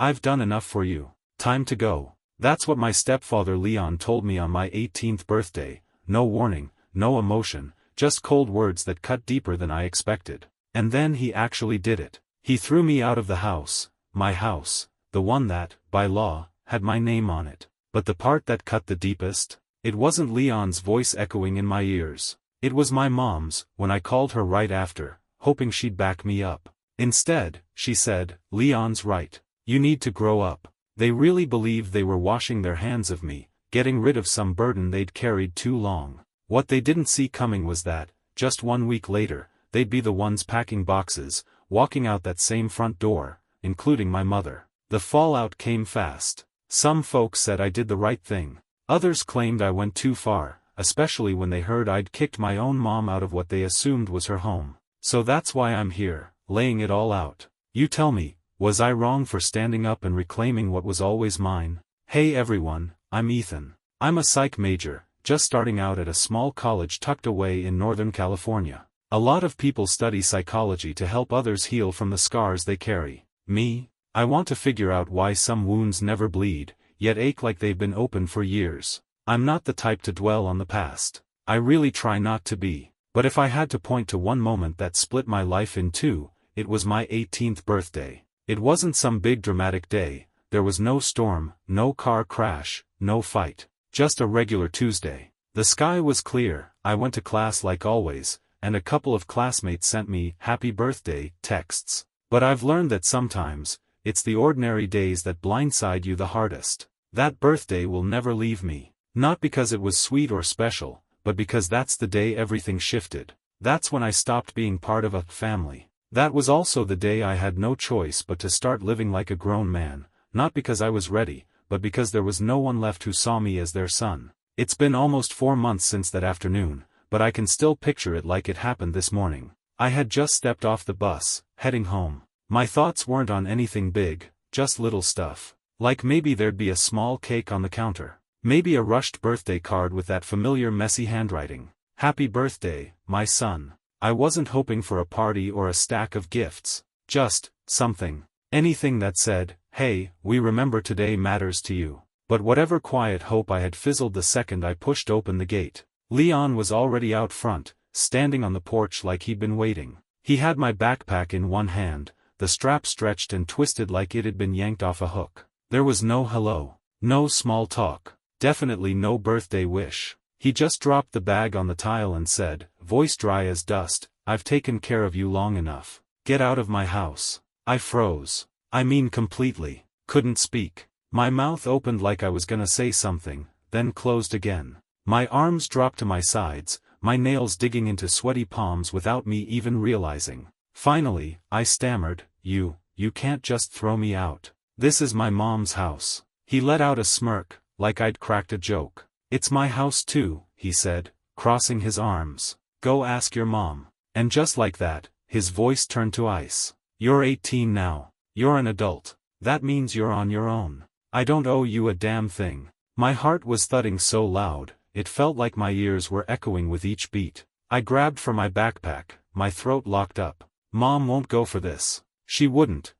I've done enough for you. Time to go. That's what my stepfather Leon told me on my 18th birthday. No warning, no emotion, just cold words that cut deeper than I expected. And then he actually did it. He threw me out of the house, my house, the one that, by law, had my name on it. But the part that cut the deepest? It wasn't Leon's voice echoing in my ears. It was my mom's, when I called her right after, hoping she'd back me up. Instead, she said, "Leon's right. You need to grow up." They really believed they were washing their hands of me, getting rid of some burden they'd carried too long. What they didn't see coming was that, just 1 week later, they'd be the ones packing boxes, walking out that same front door, including my mother. The fallout came fast. Some folks said I did the right thing. Others claimed I went too far, especially when they heard I'd kicked my own mom out of what they assumed was her home. So that's why I'm here, laying it all out. You tell me, was I wrong for standing up and reclaiming what was always mine? Hey everyone, I'm Ethan. I'm a psych major, just starting out at a small college tucked away in Northern California. A lot of people study psychology to help others heal from the scars they carry. Me? I want to figure out why some wounds never bleed, yet ache like they've been open for years. I'm not the type to dwell on the past. I really try not to be. But if I had to point to one moment that split my life in two, it was my 18th birthday. It wasn't some big dramatic day. There was no storm, no car crash, no fight. Just a regular Tuesday. The sky was clear, I went to class like always, and a couple of classmates sent me "happy birthday" texts. But I've learned that sometimes, it's the ordinary days that blindside you the hardest. That birthday will never leave me. Not because it was sweet or special, but because that's the day everything shifted. That's when I stopped being part of a family. That was also the day I had no choice but to start living like a grown man, not because I was ready, but because there was no one left who saw me as their son. It's been almost 4 months since that afternoon, but I can still picture it like it happened this morning. I had just stepped off the bus, heading home. My thoughts weren't on anything big, just little stuff. Like maybe there'd be a small cake on the counter. Maybe a rushed birthday card with that familiar messy handwriting. "Happy birthday, my son." I wasn't hoping for a party or a stack of gifts. Just, something. Anything that said, "Hey, we remember today matters to you." But whatever quiet hope I had fizzled the second I pushed open the gate. Leon was already out front, standing on the porch like he'd been waiting. He had my backpack in one hand, the strap stretched and twisted like it had been yanked off a hook. There was no hello. No small talk. Definitely no birthday wish. He just dropped the bag on the tile and said, voice dry as dust, "I've taken care of you long enough. Get out of my house." I froze. I mean completely. Couldn't speak. My mouth opened like I was gonna say something, then closed again. My arms dropped to my sides, my nails digging into sweaty palms without me even realizing. Finally, I stammered, You can't just throw me out. This is my mom's house." He let out a smirk, like I'd cracked a joke. "It's my house too," he said, crossing his arms. "Go ask your mom." And just like that, his voice turned to ice. "You're 18 now. You're an adult. That means you're on your own. I don't owe you a damn thing." My heart was thudding so loud, it felt like my ears were echoing with each beat. I grabbed for my backpack, my throat locked up. "Mom won't go for this. She wouldn't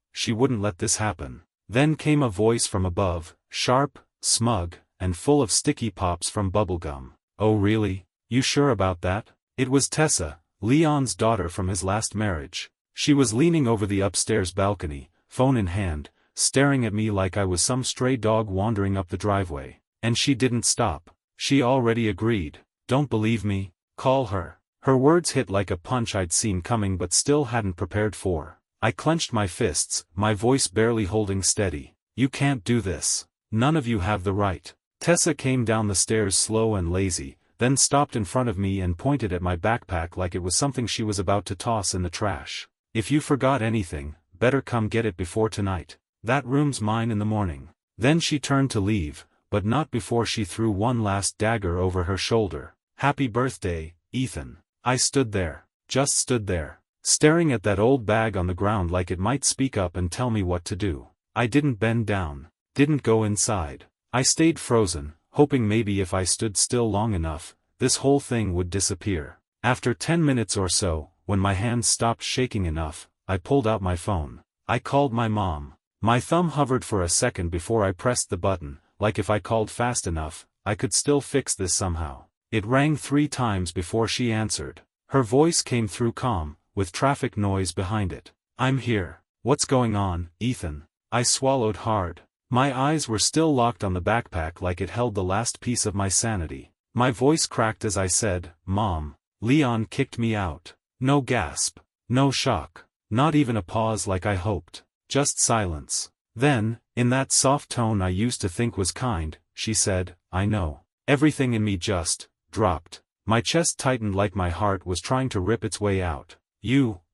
let this happen." Then came a voice from above, sharp, smug, and full of sticky pops from bubblegum. "Oh really? You sure about that?" It was Tessa, Leon's daughter from his last marriage. She was leaning over the upstairs balcony, phone in hand, staring at me like I was some stray dog wandering up the driveway. And she didn't stop. She already agreed. "Don't believe me? Call her." Her words hit like a punch I'd seen coming but still hadn't prepared for. I clenched my fists, my voice barely holding steady. "You can't do this. None of you have the right." Tessa came down the stairs slow and lazy, then stopped in front of me and pointed at my backpack like it was something she was about to toss in the trash. "If you forgot anything, better come get it before tonight. That room's mine in the morning." Then she turned to leave, but not before she threw one last dagger over her shoulder. "Happy birthday, Ethan." I stood there, just stood there, staring at that old bag on the ground like it might speak up and tell me what to do. I didn't bend down, didn't go inside. I stayed frozen, hoping maybe if I stood still long enough, this whole thing would disappear. After 10 minutes or so, when my hands stopped shaking enough, I pulled out my phone. I called my mom. My thumb hovered for a second before I pressed the button, like if I called fast enough, I could still fix this somehow. It rang 3 times before she answered. Her voice came through calm, with traffic noise behind it. "I'm here. What's going on, Ethan?" I swallowed hard. My eyes were still locked on the backpack like it held the last piece of my sanity. My voice cracked as I said, "Mom, Leon kicked me out." No gasp. No shock. Not even a pause like I hoped. Just silence. Then, in that soft tone I used to think was kind, she said, "I know." Everything in me just dropped. My chest tightened like my heart was trying to rip its way out.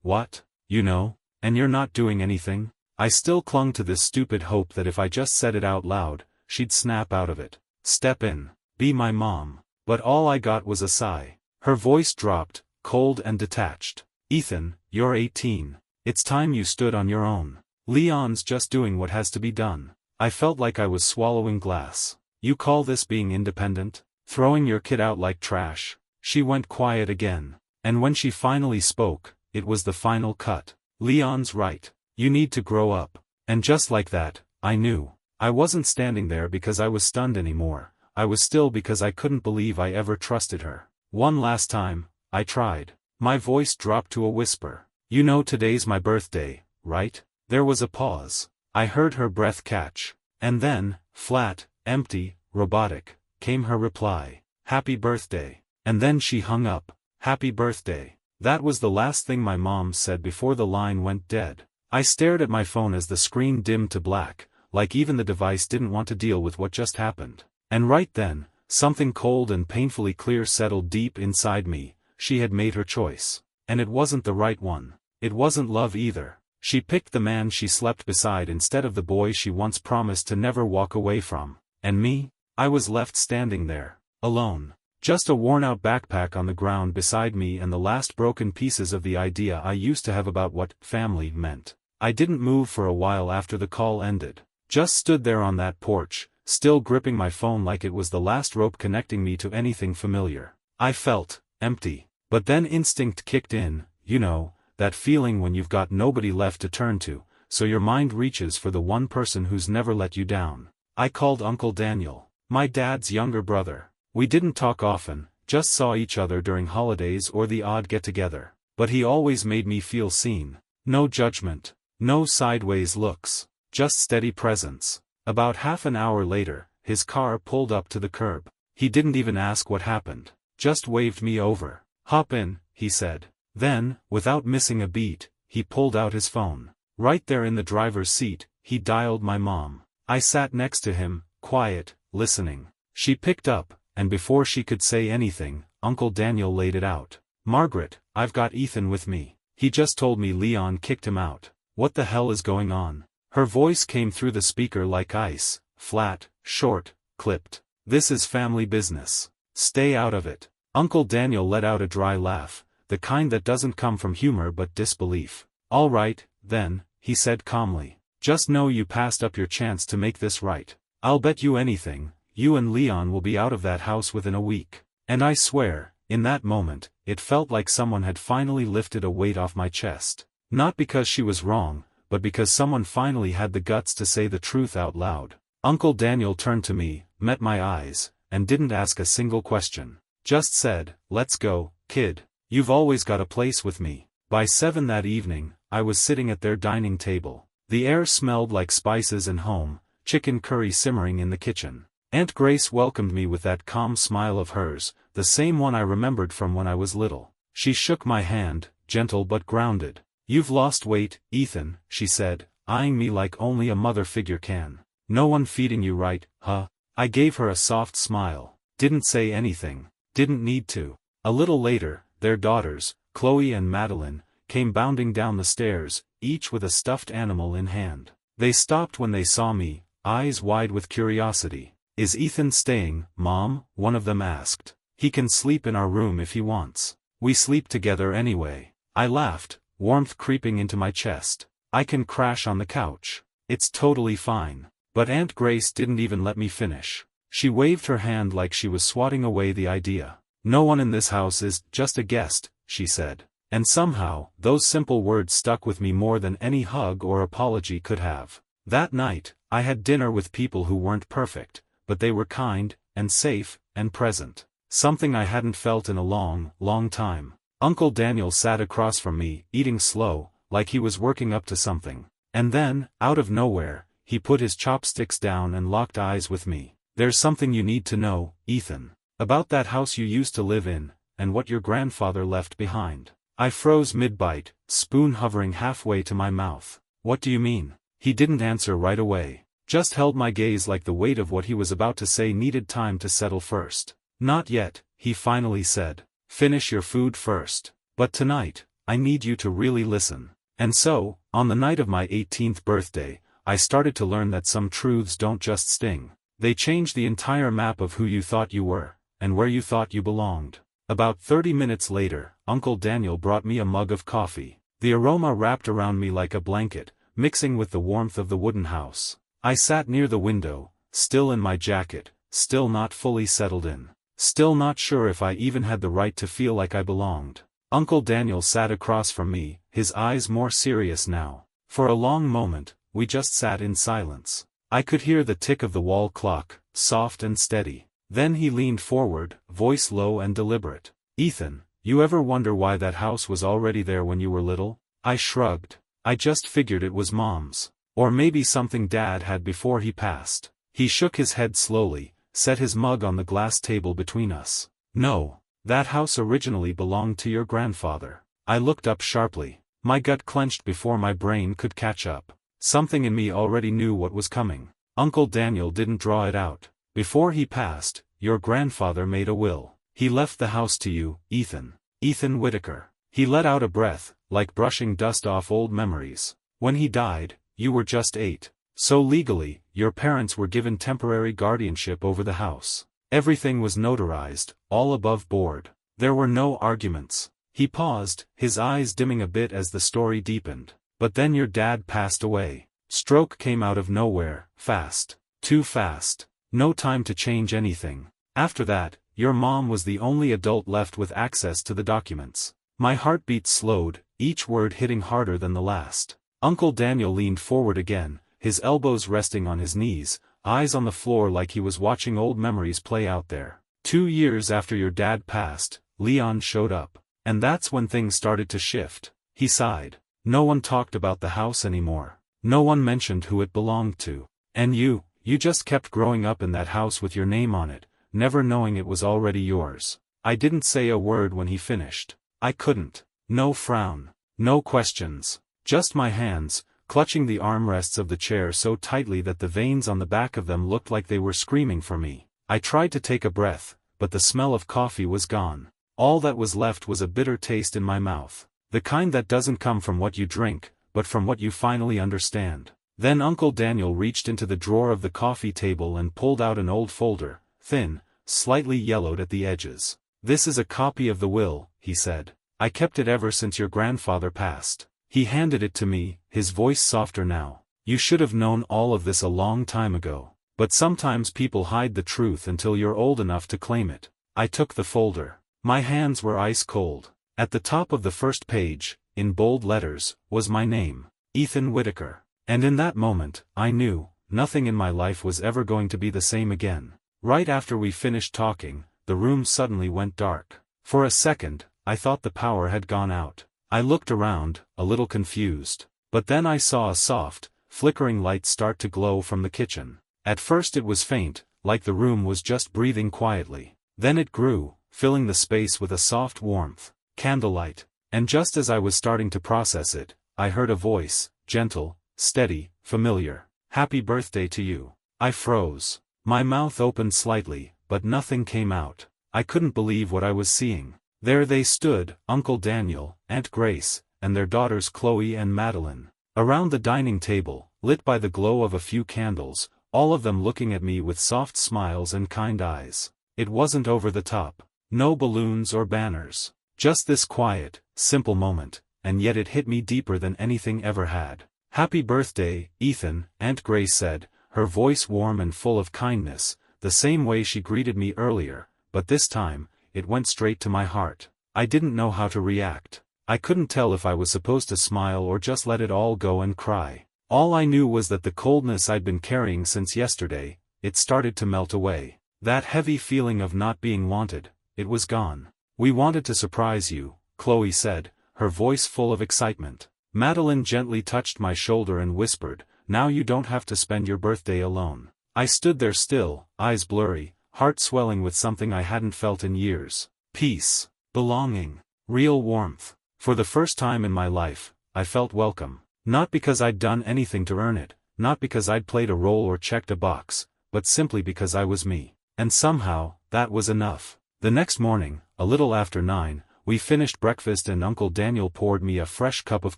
What? You know? And you're not doing anything? I still clung to this stupid hope that if I just said it out loud, she'd snap out of it. Step in. Be my mom. But all I got was a sigh. Her voice dropped, cold and detached. "Ethan, you're 18. It's time you stood on your own. Leon's just doing what has to be done." I felt like I was swallowing glass. "You call this being independent? Throwing your kid out like trash?" She went quiet again. And when she finally spoke, it was the final cut. "Leon's right. You need to grow up." And just like that, I knew. I wasn't standing there because I was stunned anymore. I was still because I couldn't believe I ever trusted her. "One last time, I tried." My voice dropped to a whisper. "You know today's my birthday, right?" There was a pause. I heard her breath catch. And then, flat, empty, robotic, came her reply. "Happy birthday." And then she hung up. "Happy birthday." That was the last thing my mom said before the line went dead. I stared at my phone as the screen dimmed to black, like even the device didn't want to deal with what just happened. And right then, something cold and painfully clear settled deep inside me. She had made her choice. And it wasn't the right one. It wasn't love either. She picked the man she slept beside instead of the boy she once promised to never walk away from. And me? I was left standing there, alone. Just a worn-out backpack on the ground beside me and the last broken pieces of the idea I used to have about what family meant. I didn't move for a while after the call ended. Just stood there on that porch, still gripping my phone like it was the last rope connecting me to anything familiar. I felt empty. But then instinct kicked in, you know, that feeling when you've got nobody left to turn to, so your mind reaches for the one person who's never let you down. I called Uncle Daniel, my dad's younger brother. We didn't talk often, just saw each other during holidays or the odd get-together. But he always made me feel seen. No judgment. No sideways looks. Just steady presence. About half an hour later, his car pulled up to the curb. He didn't even ask what happened. Just waved me over. "Hop in," he said. Then, without missing a beat, he pulled out his phone. Right there in the driver's seat, he dialed my mom. I sat next to him, quiet, listening. She picked up, and before she could say anything, Uncle Daniel laid it out. "Margaret, I've got Ethan with me. He just told me Leon kicked him out. What the hell is going on?" Her voice came through the speaker like ice, flat, short, clipped. "This is family business. Stay out of it." Uncle Daniel let out a dry laugh, the kind that doesn't come from humor but disbelief. "All right, then," he said calmly. "Just know you passed up your chance to make this right. I'll bet you anything, you and Leon will be out of that house within a week." And I swear, in that moment, it felt like someone had finally lifted a weight off my chest. Not because she was wrong, but because someone finally had the guts to say the truth out loud. Uncle Daniel turned to me, met my eyes, and didn't ask a single question. Just said, "Let's go, kid. You've always got a place with me." By 7 that evening, I was sitting at their dining table. The air smelled like spices and home, chicken curry simmering in the kitchen. Aunt Grace welcomed me with that calm smile of hers, the same one I remembered from when I was little. She shook my hand, gentle but grounded. "You've lost weight, Ethan," she said, eyeing me like only a mother figure can. "No one feeding you right, huh?" I gave her a soft smile. Didn't say anything. Didn't need to. A little later, their daughters, Chloe and Madeline, came bounding down the stairs, each with a stuffed animal in hand. They stopped when they saw me, eyes wide with curiosity. "Is Ethan staying, Mom?" one of them asked. "He can sleep in our room if he wants. We sleep together anyway." I laughed, warmth creeping into my chest. "I can crash on the couch. It's totally fine." But Aunt Grace didn't even let me finish. She waved her hand like she was swatting away the idea. "No one in this house is just a guest," she said. And somehow, those simple words stuck with me more than any hug or apology could have. That night, I had dinner with people who weren't perfect, but they were kind, and safe, and present. Something I hadn't felt in a long, long time. Uncle Daniel sat across from me, eating slow, like he was working up to something. And then, out of nowhere, he put his chopsticks down and locked eyes with me. "There's something you need to know, Ethan. About that house you used to live in, and what your grandfather left behind." I froze mid-bite, spoon hovering halfway to my mouth. "What do you mean?" He didn't answer right away. Just held my gaze like the weight of what he was about to say needed time to settle first. "Not yet," he finally said. "Finish your food first. But tonight, I need you to really listen." And so, on the night of my 18th birthday, I started to learn that some truths don't just sting. They change the entire map of who you thought you were, and where you thought you belonged. About 30 minutes later, Uncle Daniel brought me a mug of coffee. The aroma wrapped around me like a blanket, mixing with the warmth of the wooden house. I sat near the window, still in my jacket, still not fully settled in. Still not sure if I even had the right to feel like I belonged. Uncle Daniel sat across from me, his eyes more serious now. For a long moment, we just sat in silence. I could hear the tick of the wall clock, soft and steady. Then he leaned forward, voice low and deliberate. "Ethan, you ever wonder why that house was already there when you were little?" I shrugged. "I just figured it was Mom's. Or maybe something Dad had before he passed." He shook his head slowly, set his mug on the glass table between us. "No, that house originally belonged to your grandfather." I looked up sharply. My gut clenched before my brain could catch up. Something in me already knew what was coming. Uncle Daniel didn't draw it out. "Before he passed, your grandfather made a will. He left the house to you, Ethan. Ethan Whitaker." He let out a breath, like brushing dust off old memories. "When he died, you were just 8. So legally, your parents were given temporary guardianship over the house. Everything was notarized, all above board. There were no arguments." He paused, his eyes dimming a bit as the story deepened. "But then your dad passed away. Stroke came out of nowhere, fast. Too fast. No time to change anything. After that, your mom was the only adult left with access to the documents." My heartbeat slowed, each word hitting harder than the last. Uncle Daniel leaned forward again, his elbows resting on his knees, eyes on the floor like he was watching old memories play out there. 2 years after your dad passed, Leon showed up. And that's when things started to shift. He sighed. "No one talked about the house anymore. No one mentioned who it belonged to. And you just kept growing up in that house with your name on it, never knowing it was already yours." I didn't say a word when he finished. I couldn't. No frown. No questions. Just my hands, clutching the armrests of the chair so tightly that the veins on the back of them looked like they were screaming for me. I tried to take a breath, but the smell of coffee was gone. All that was left was a bitter taste in my mouth. The kind that doesn't come from what you drink, but from what you finally understand. Then Uncle Daniel reached into the drawer of the coffee table and pulled out an old folder, thin, slightly yellowed at the edges. "This is a copy of the will," he said. "I kept it ever since your grandfather passed." He handed it to me, his voice softer now. "You should have known all of this a long time ago. But sometimes people hide the truth until you're old enough to claim it." I took the folder. My hands were ice cold. At the top of the first page, in bold letters, was my name, Ethan Whitaker. And in that moment, I knew, nothing in my life was ever going to be the same again. Right after we finished talking, the room suddenly went dark. For a second, I thought the power had gone out. I looked around, a little confused. But then I saw a soft, flickering light start to glow from the kitchen. At first it was faint, like the room was just breathing quietly. Then it grew, filling the space with a soft warmth. Candlelight. And just as I was starting to process it, I heard a voice, gentle, steady, familiar. "Happy birthday to you." I froze. My mouth opened slightly, but nothing came out. I couldn't believe what I was seeing. There they stood, Uncle Daniel, Aunt Grace, and their daughters Chloe and Madeline. Around the dining table, lit by the glow of a few candles, all of them looking at me with soft smiles and kind eyes. It wasn't over the top. No balloons or banners. Just this quiet, simple moment, and yet it hit me deeper than anything ever had. "Happy birthday, Ethan," Aunt Grace said, her voice warm and full of kindness, the same way she greeted me earlier, but this time, it went straight to my heart. I didn't know how to react. I couldn't tell if I was supposed to smile or just let it all go and cry. All I knew was that the coldness I'd been carrying since yesterday, it started to melt away. That heavy feeling of not being wanted, it was gone. "We wanted to surprise you," Chloe said, her voice full of excitement. Madeline gently touched my shoulder and whispered, "Now you don't have to spend your birthday alone." I stood there still, eyes blurry, heart swelling with something I hadn't felt in years. Peace. Belonging. Real warmth. For the first time in my life, I felt welcome. Not because I'd done anything to earn it, not because I'd played a role or checked a box, but simply because I was me. And somehow, that was enough. The next morning, a little after 9, we finished breakfast and Uncle Daniel poured me a fresh cup of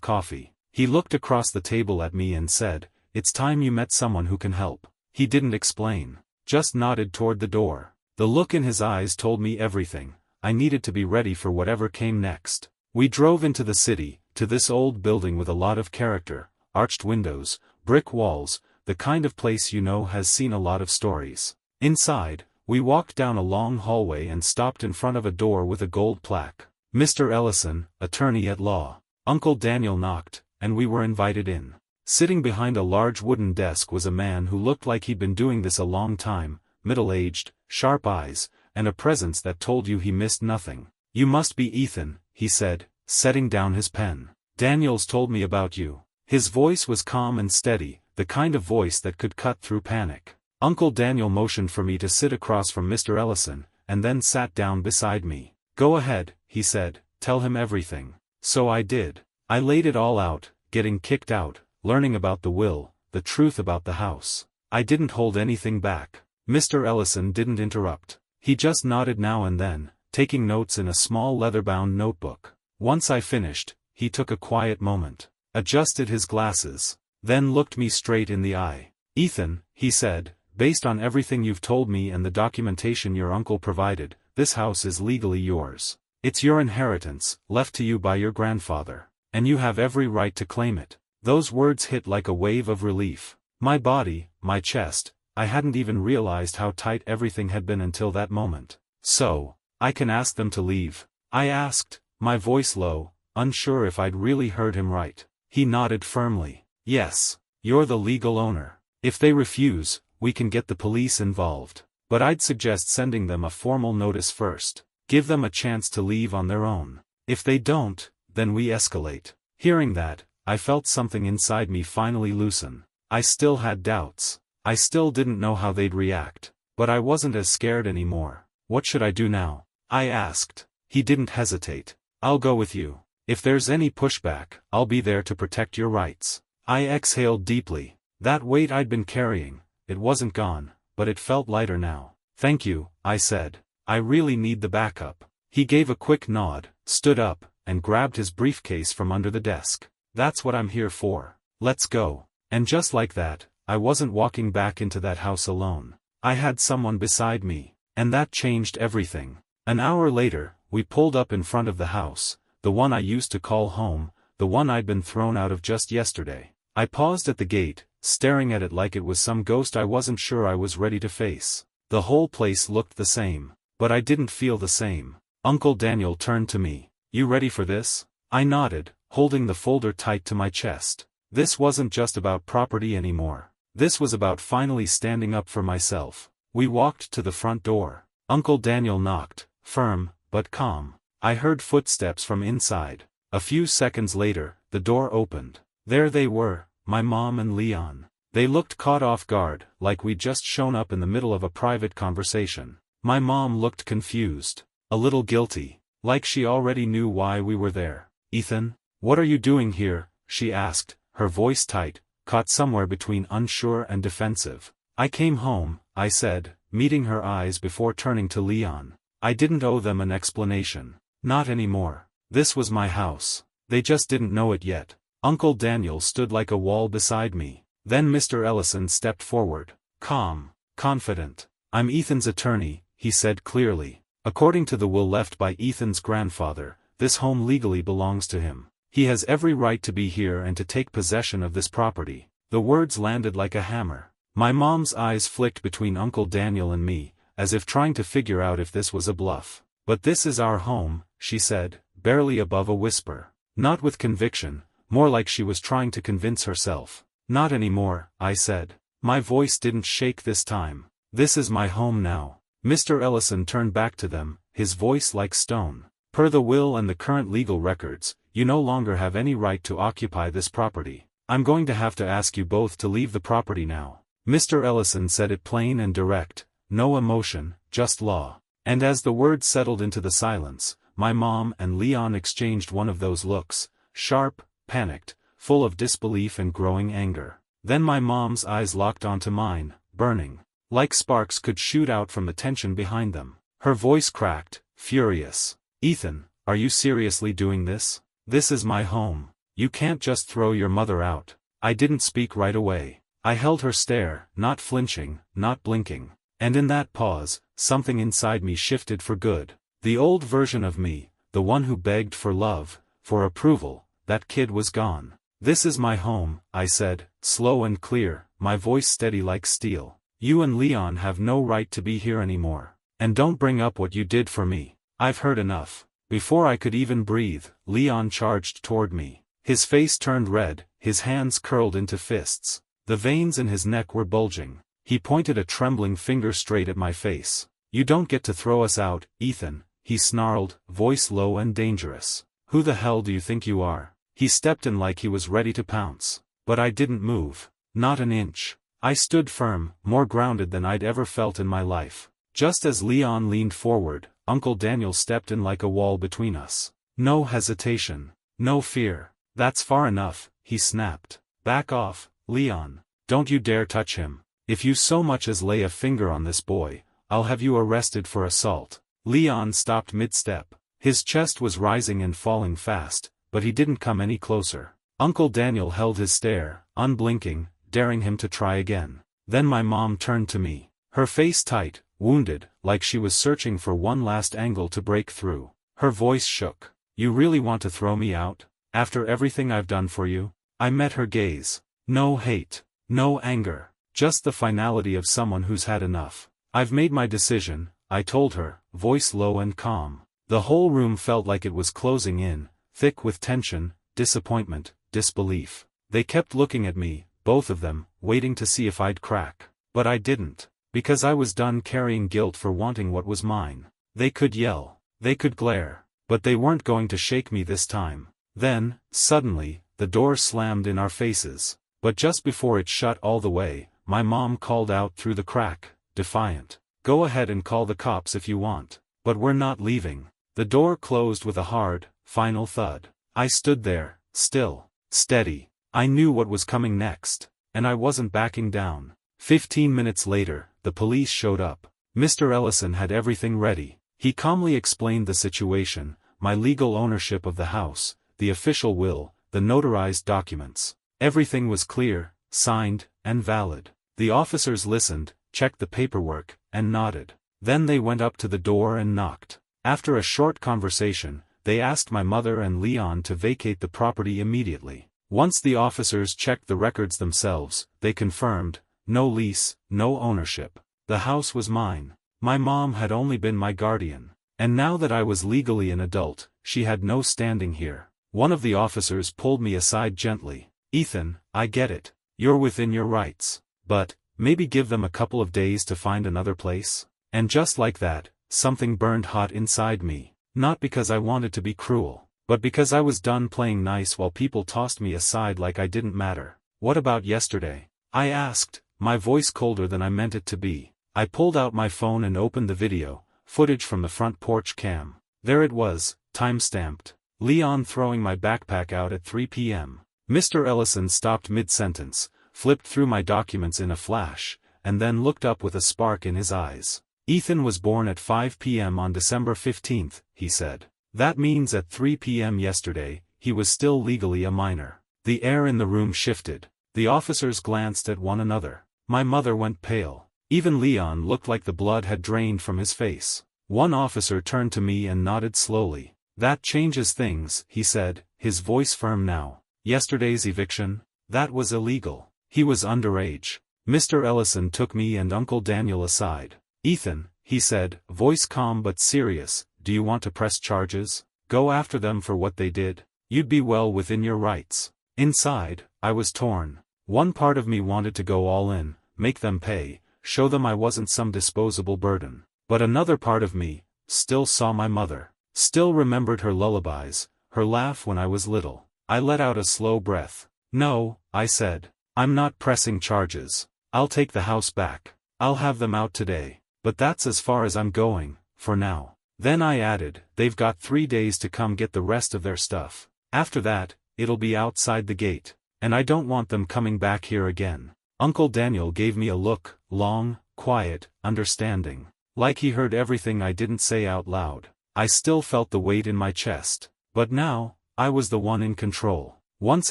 coffee. He looked across the table at me and said, "It's time you met someone who can help." He didn't explain, just nodded toward the door. The look in his eyes told me everything. I needed to be ready for whatever came next. We drove into the city, to this old building with a lot of character, arched windows, brick walls, the kind of place you know has seen a lot of stories. Inside, we walked down a long hallway and stopped in front of a door with a gold plaque. "Mr. Ellison, attorney at law." Uncle Daniel knocked, and we were invited in. Sitting behind a large wooden desk was a man who looked like he'd been doing this a long time, middle-aged, sharp eyes, and a presence that told you he missed nothing. "You must be Ethan," he said, setting down his pen. "Daniel's told me about you." His voice was calm and steady, the kind of voice that could cut through panic. Uncle Daniel motioned for me to sit across from Mr. Ellison, and then sat down beside me. "Go ahead," he said, "tell him everything." So I did. I laid it all out, getting kicked out, learning about the will, the truth about the house. I didn't hold anything back. Mr. Ellison didn't interrupt. He just nodded now and then, taking notes in a small leather-bound notebook. Once I finished, he took a quiet moment, adjusted his glasses, then looked me straight in the eye. "Ethan," he said, "based on everything you've told me and the documentation your uncle provided, this house is legally yours. It's your inheritance, left to you by your grandfather, and you have every right to claim it." Those words hit like a wave of relief. My body, my chest, I hadn't even realized how tight everything had been until that moment. "So, I can ask them to leave?" I asked, my voice low, unsure if I'd really heard him right. He nodded firmly. "Yes, you're the legal owner. If they refuse, we can get the police involved. But I'd suggest sending them a formal notice first. Give them a chance to leave on their own. If they don't, then we escalate." Hearing that, I felt something inside me finally loosen. I still had doubts. I still didn't know how they'd react. But I wasn't as scared anymore. "What should I do now?" I asked. He didn't hesitate. "I'll go with you. If there's any pushback, I'll be there to protect your rights." I exhaled deeply. That weight I'd been carrying, it wasn't gone, but it felt lighter now. "Thank you," I said. "I really need the backup." He gave a quick nod, stood up, and grabbed his briefcase from under the desk. "That's what I'm here for. Let's go." And just like that, I wasn't walking back into that house alone. I had someone beside me. And that changed everything. An hour later, we pulled up in front of the house, the one I used to call home, the one I'd been thrown out of just yesterday. I paused at the gate, staring at it like it was some ghost I wasn't sure I was ready to face. The whole place looked the same, but I didn't feel the same. Uncle Daniel turned to me. "You ready for this?" I nodded, holding the folder tight to my chest. This wasn't just about property anymore. This was about finally standing up for myself. We walked to the front door. Uncle Daniel knocked, firm, but calm. I heard footsteps from inside. A few seconds later, the door opened. There they were, my mom and Leon. They looked caught off guard, like we'd just shown up in the middle of a private conversation. My mom looked confused, a little guilty, like she already knew why we were there. "Ethan, what are you doing here?" she asked, her voice tight, caught somewhere between unsure and defensive. "I came home," I said, meeting her eyes before turning to Leon. I didn't owe them an explanation. Not anymore. This was my house. They just didn't know it yet. Uncle Daniel stood like a wall beside me. Then Mr. Ellison stepped forward. Calm, confident. "I'm Ethan's attorney," he said clearly. "According to the will left by Ethan's grandfather, this home legally belongs to him. He has every right to be here and to take possession of this property." The words landed like a hammer. My mom's eyes flicked between Uncle Daniel and me, as if trying to figure out if this was a bluff. "But this is our home," she said, barely above a whisper. Not with conviction, more like she was trying to convince herself. Not anymore, I said. My voice didn't shake this time. This is my home now. Mr. Ellison turned back to them, his voice like stone. Per the will and the current legal records, you no longer have any right to occupy this property. I'm going to have to ask you both to leave the property now. Mr. Ellison said it plain and direct, no emotion, just law. And as the words settled into the silence, my mom and Leon exchanged one of those looks, sharp, panicked, full of disbelief and growing anger. Then my mom's eyes locked onto mine, burning. Like sparks could shoot out from the tension behind them. Her voice cracked, furious. Ethan, are you seriously doing this? This is my home. You can't just throw your mother out. I didn't speak right away. I held her stare, not flinching, not blinking. And in that pause, something inside me shifted for good. The old version of me, the one who begged for love, for approval, that kid was gone. This is my home, I said, slow and clear, my voice steady like steel. You and Leon have no right to be here anymore. And don't bring up what you did for me. I've heard enough. Before I could even breathe, Leon charged toward me. His face turned red, his hands curled into fists. The veins in his neck were bulging. He pointed a trembling finger straight at my face. You don't get to throw us out, Ethan, he snarled, voice low and dangerous. Who the hell do you think you are? He stepped in like he was ready to pounce. But I didn't move. Not an inch. I stood firm, more grounded than I'd ever felt in my life. Just as Leon leaned forward, Uncle Daniel stepped in like a wall between us. No hesitation. No fear. That's far enough, he snapped. Back off, Leon. Don't you dare touch him. If you so much as lay a finger on this boy, I'll have you arrested for assault. Leon stopped mid-step. His chest was rising and falling fast, but he didn't come any closer. Uncle Daniel held his stare, unblinking, daring him to try again. Then my mom turned to me. Her face tight, wounded, like she was searching for one last angle to break through. Her voice shook. You really want to throw me out? After everything I've done for you? I met her gaze. No hate. No anger. Just the finality of someone who's had enough. I've made my decision, I told her, voice low and calm. The whole room felt like it was closing in, thick with tension, disappointment, disbelief. They kept looking at me, both of them, waiting to see if I'd crack. But I didn't. Because I was done carrying guilt for wanting what was mine. They could yell. They could glare. But they weren't going to shake me this time. Then, suddenly, the door slammed in our faces. But just before it shut all the way, my mom called out through the crack, defiant. Go ahead and call the cops if you want. But we're not leaving. The door closed with a hard, final thud. I stood there, still, steady. I knew what was coming next. And I wasn't backing down. 15 minutes later, the police showed up. Mr. Ellison had everything ready. He calmly explained the situation, my legal ownership of the house, the official will, the notarized documents. Everything was clear, signed, and valid. The officers listened, checked the paperwork, and nodded. Then they went up to the door and knocked. After a short conversation, they asked my mother and Leon to vacate the property immediately. Once the officers checked the records themselves, they confirmed, no lease, no ownership. The house was mine. My mom had only been my guardian. And now that I was legally an adult, she had no standing here. One of the officers pulled me aside gently. Ethan, I get it. You're within your rights. But, maybe give them a couple of days to find another place? And just like that, something burned hot inside me. Not because I wanted to be cruel, but because I was done playing nice while people tossed me aside like I didn't matter. What about yesterday? I asked, my voice colder than I meant it to be. I pulled out my phone and opened the video, footage from the front porch cam. There it was, time-stamped. Leon throwing my backpack out at 3 p.m. Mr. Ellison stopped mid-sentence, flipped through my documents in a flash, and then looked up with a spark in his eyes. Ethan was born at 5 p.m. on December 15th, he said. That means at 3 p.m. yesterday, he was still legally a minor. The air in the room shifted. The officers glanced at one another. My mother went pale. Even Leon looked like the blood had drained from his face. One officer turned to me and nodded slowly. That changes things, he said, his voice firm now. Yesterday's eviction? That was illegal. He was underage. Mr. Ellison took me and Uncle Daniel aside. Ethan, he said, voice calm but serious, do you want to press charges? Go after them for what they did? You'd be well within your rights. Inside, I was torn. One part of me wanted to go all in, make them pay, show them I wasn't some disposable burden. But another part of me still saw my mother, still remembered her lullabies, her laugh when I was little. I let out a slow breath. "No," I said. "I'm not pressing charges. I'll take the house back. I'll have them out today. But that's as far as I'm going, for now." Then I added, "They've got 3 days to come get the rest of their stuff. After that, it'll be outside the gate. And I don't want them coming back here again." Uncle Daniel gave me a look, long, quiet, understanding. Like he heard everything I didn't say out loud. I still felt the weight in my chest. But now, I was the one in control. Once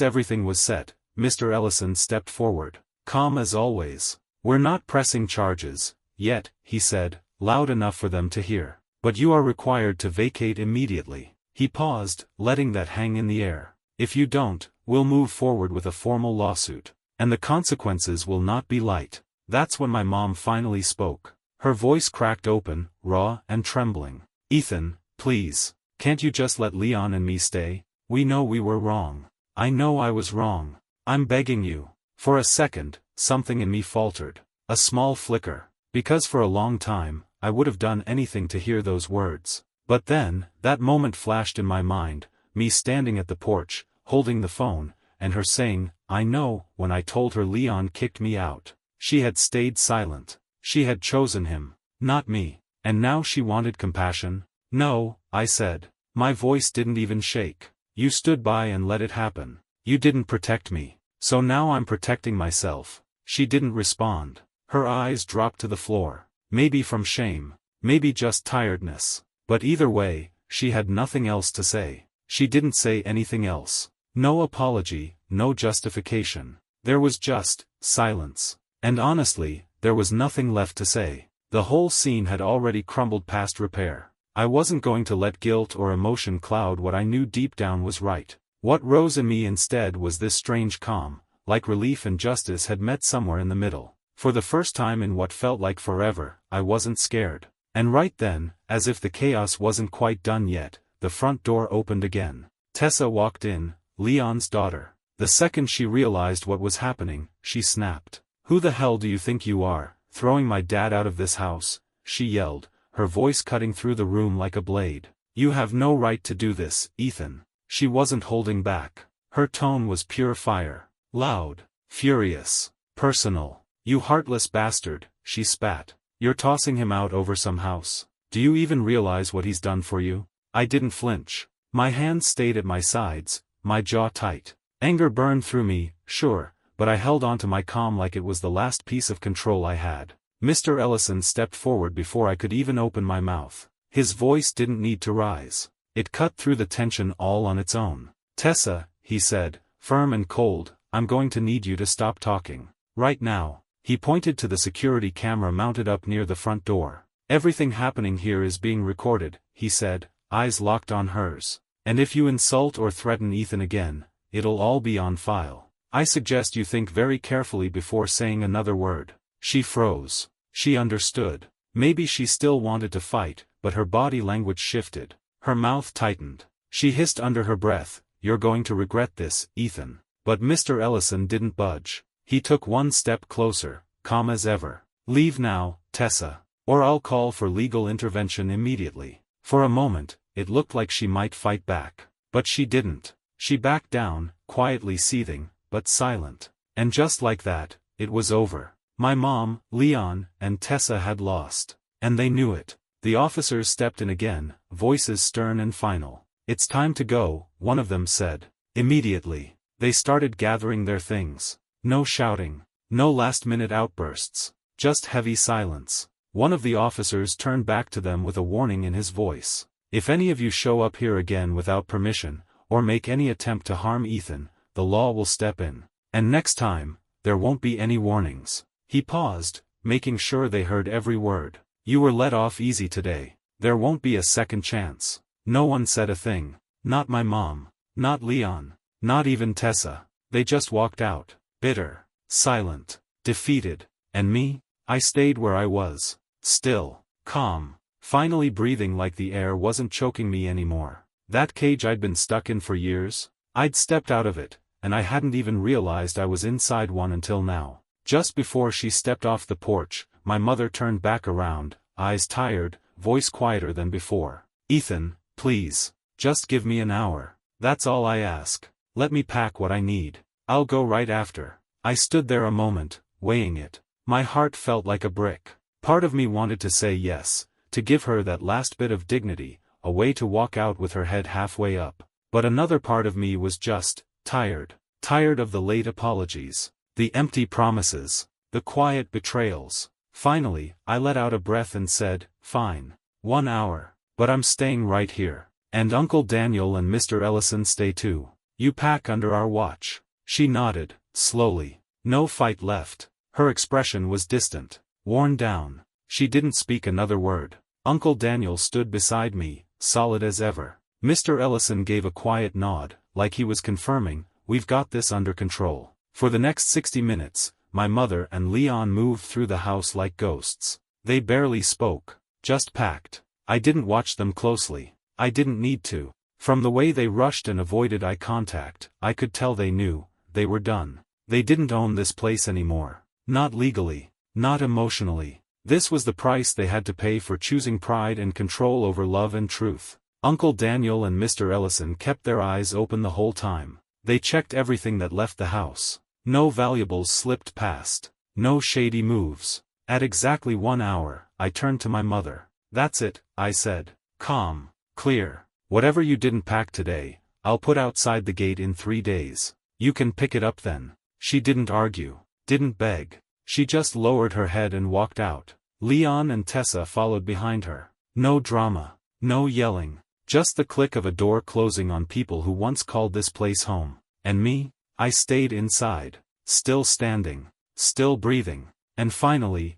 everything was set, Mr. Ellison stepped forward, calm as always. "We're not pressing charges, yet," he said, loud enough for them to hear. "But you are required to vacate immediately." He paused, letting that hang in the air. "If you don't, we'll move forward with a formal lawsuit. And the consequences will not be light." That's when my mom finally spoke. Her voice cracked open, raw and trembling. "Ethan, please, can't you just let Leon and me stay? We know we were wrong. I know I was wrong. I'm begging you." For a second, something in me faltered. A small flicker. Because for a long time, I would have done anything to hear those words. But then, that moment flashed in my mind, me standing at the porch, holding the phone, and her saying, "I know," when I told her Leon kicked me out. She had stayed silent. She had chosen him, not me. And now she wanted compassion? "No," I said. My voice didn't even shake. "You stood by and let it happen. You didn't protect me. So now I'm protecting myself." She didn't respond. Her eyes dropped to the floor. Maybe from shame. Maybe just tiredness. But either way, she had nothing else to say. She didn't say anything else. No apology, no justification. There was just silence. And honestly, there was nothing left to say. The whole scene had already crumbled past repair. I wasn't going to let guilt or emotion cloud what I knew deep down was right. What rose in me instead was this strange calm, like relief and justice had met somewhere in the middle. For the first time in what felt like forever, I wasn't scared. And right then, as if the chaos wasn't quite done yet, the front door opened again. Tessa walked in, Leon's daughter. The second she realized what was happening, she snapped. "Who the hell do you think you are, throwing my dad out of this house?" she yelled, her voice cutting through the room like a blade. "You have no right to do this, Ethan." She wasn't holding back. Her tone was pure fire. Loud, furious, personal. "You heartless bastard," she spat. "You're tossing him out over some house. Do you even realize what he's done for you?" I didn't flinch. My hands stayed at my sides, my jaw tight. Anger burned through me, sure, but I held on to my calm like it was the last piece of control I had. Mr. Ellison stepped forward before I could even open my mouth. His voice didn't need to rise. It cut through the tension all on its own. "Tessa," he said, firm and cold, "I'm going to need you to stop talking. Right now." He pointed to the security camera mounted up near the front door. "Everything happening here is being recorded," he said, eyes locked on hers. "And if you insult or threaten Ethan again, it'll all be on file. I suggest you think very carefully before saying another word." She froze. She understood. Maybe she still wanted to fight, but her body language shifted. Her mouth tightened. She hissed under her breath, "You're going to regret this, Ethan." But Mr. Ellison didn't budge. He took one step closer, calm as ever. "Leave now, Tessa. Or I'll call for legal intervention immediately." For a moment, it looked like she might fight back. But she didn't. She backed down, quietly seething, but silent. And just like that, it was over. My mom, Leon, and Tessa had lost. And they knew it. The officers stepped in again, voices stern and final. "It's time to go," one of them said. Immediately, they started gathering their things. No shouting. No last-minute outbursts. Just heavy silence. One of the officers turned back to them with a warning in his voice. "If any of you show up here again without permission, or make any attempt to harm Ethan, the law will step in. And next time, there won't be any warnings." He paused, making sure they heard every word. "You were let off easy today. There won't be a second chance." No one said a thing. Not my mom. Not Leon. Not even Tessa. They just walked out. Bitter. Silent. Defeated. And me? I stayed where I was. Still. Calm. Finally breathing like the air wasn't choking me anymore. That cage I'd been stuck in for years? I'd stepped out of it, and I hadn't even realized I was inside one until now. Just before she stepped off the porch, my mother turned back around, eyes tired, voice quieter than before. "Ethan, please. Just give me an hour. That's all I ask. Let me pack what I need. I'll go right after." I stood there a moment, weighing it. My heart felt like a brick. Part of me wanted to say yes, to give her that last bit of dignity, a way to walk out with her head halfway up. But another part of me was just tired. Tired of the late apologies, the empty promises, the quiet betrayals. Finally, I let out a breath and said, "Fine. 1 hour. But I'm staying right here. And Uncle Daniel and Mr. Ellison stay too. You pack under our watch." She nodded, slowly. No fight left. Her expression was distant, worn down. She didn't speak another word. Uncle Daniel stood beside me, solid as ever. Mr. Ellison gave a quiet nod, like he was confirming, "We've got this under control." For the next 60 minutes, my mother and Leon moved through the house like ghosts. They barely spoke, just packed. I didn't watch them closely. I didn't need to. From the way they rushed and avoided eye contact, I could tell they knew, they were done. They didn't own this place anymore. Not legally. Not emotionally. This was the price they had to pay for choosing pride and control over love and truth. Uncle Daniel and Mr. Ellison kept their eyes open the whole time. They checked everything that left the house. No valuables slipped past. No shady moves. At exactly 1 hour, I turned to my mother. "That's it," I said. "Calm. Clear. Whatever you didn't pack today, I'll put outside the gate in 3 days. You can pick it up then." She didn't argue. Didn't beg. She just lowered her head and walked out. Leon and Tessa followed behind her. No drama. No yelling. Just the click of a door closing on people who once called this place home. And me? I stayed inside. Still standing. Still breathing. And finally,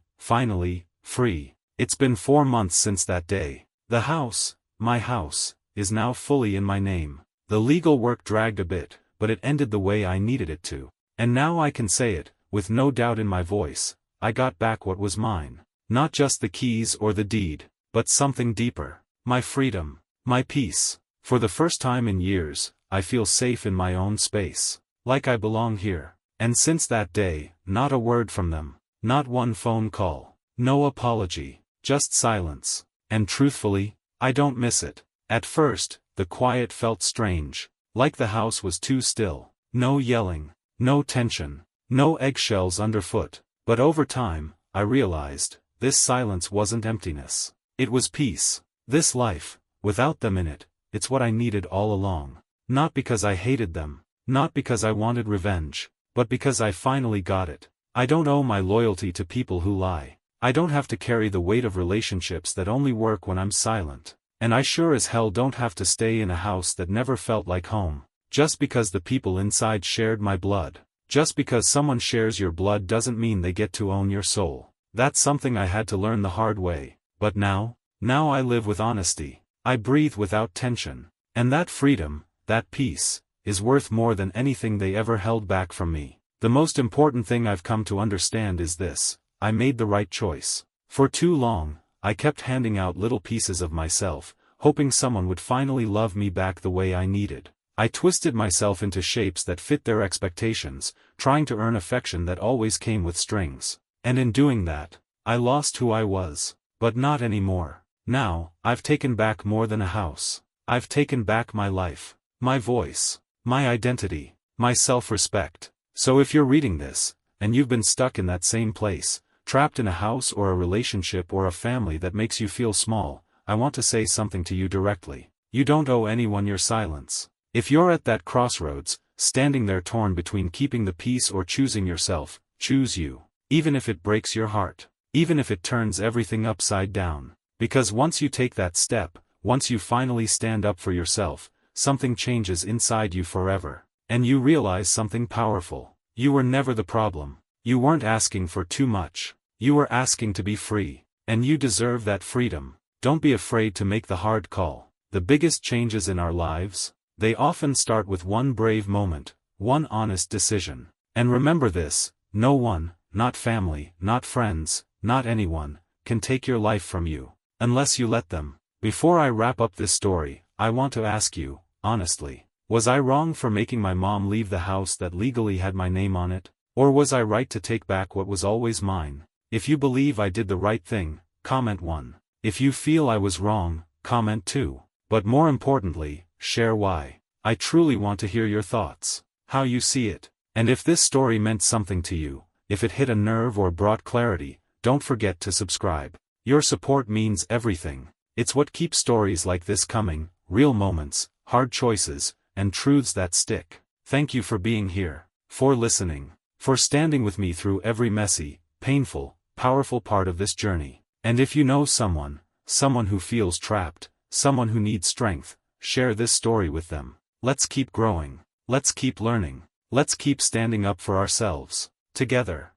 free. It's been 4 months since that day. The house, my house, is now fully in my name. The legal work dragged a bit, but it ended the way I needed it to. And now I can say it, with no doubt in my voice, I got back what was mine. Not just the keys or the deed, but something deeper. My freedom. My peace. For the first time in years, I feel safe in my own space. Like I belong here. And since that day, not a word from them. Not one phone call. No apology. Just silence. And truthfully, I don't miss it. At first, the quiet felt strange. Like the house was too still. No yelling. No tension. No eggshells underfoot. But over time, I realized, this silence wasn't emptiness. It was peace. This life, without them in it, it's what I needed all along. Not because I hated them. Not because I wanted revenge. But because I finally got it. I don't owe my loyalty to people who lie. I don't have to carry the weight of relationships that only work when I'm silent. And I sure as hell don't have to stay in a house that never felt like home. Just because the people inside shared my blood. Just because someone shares your blood doesn't mean they get to own your soul. That's something I had to learn the hard way. But now I live with honesty. I breathe without tension. And that freedom, that peace, is worth more than anything they ever held back from me. The most important thing I've come to understand is this: I made the right choice. For too long, I kept handing out little pieces of myself, hoping someone would finally love me back the way I needed. I twisted myself into shapes that fit their expectations, trying to earn affection that always came with strings. And in doing that, I lost who I was. But not anymore. Now, I've taken back more than a house. I've taken back my life, my voice, my identity, my self-respect. So if you're reading this, and you've been stuck in that same place, trapped in a house or a relationship or a family that makes you feel small, I want to say something to you directly. You don't owe anyone your silence. If you're at that crossroads, standing there torn between keeping the peace or choosing yourself, choose you. Even if it breaks your heart. Even if it turns everything upside down. Because once you take that step, once you finally stand up for yourself, something changes inside you forever. And you realize something powerful. You were never the problem. You weren't asking for too much. You were asking to be free. And you deserve that freedom. Don't be afraid to make the hard call. The biggest changes in our lives, they often start with one brave moment, one honest decision. And remember this: no one, not family, not friends, not anyone, can take your life from you, unless you let them. Before I wrap up this story, I want to ask you, honestly, Was I wrong for making my mom leave the house that legally had my name on it? Or was I right to take back what was always mine? If you believe I did the right thing, comment 1. If you feel I was wrong, comment 2. But more importantly, share why. I truly want to hear your thoughts, how you see it. And if this story meant something to you, if it hit a nerve or brought clarity, don't forget to subscribe. Your support means everything. It's what keeps stories like this coming, real moments, hard choices, and truths that stick. Thank you for being here, for listening, for standing with me through every messy, painful, powerful part of this journey. And if you know someone who feels trapped, someone who needs strength, share this story with them. Let's keep growing. Let's keep learning. Let's keep standing up for ourselves. Together.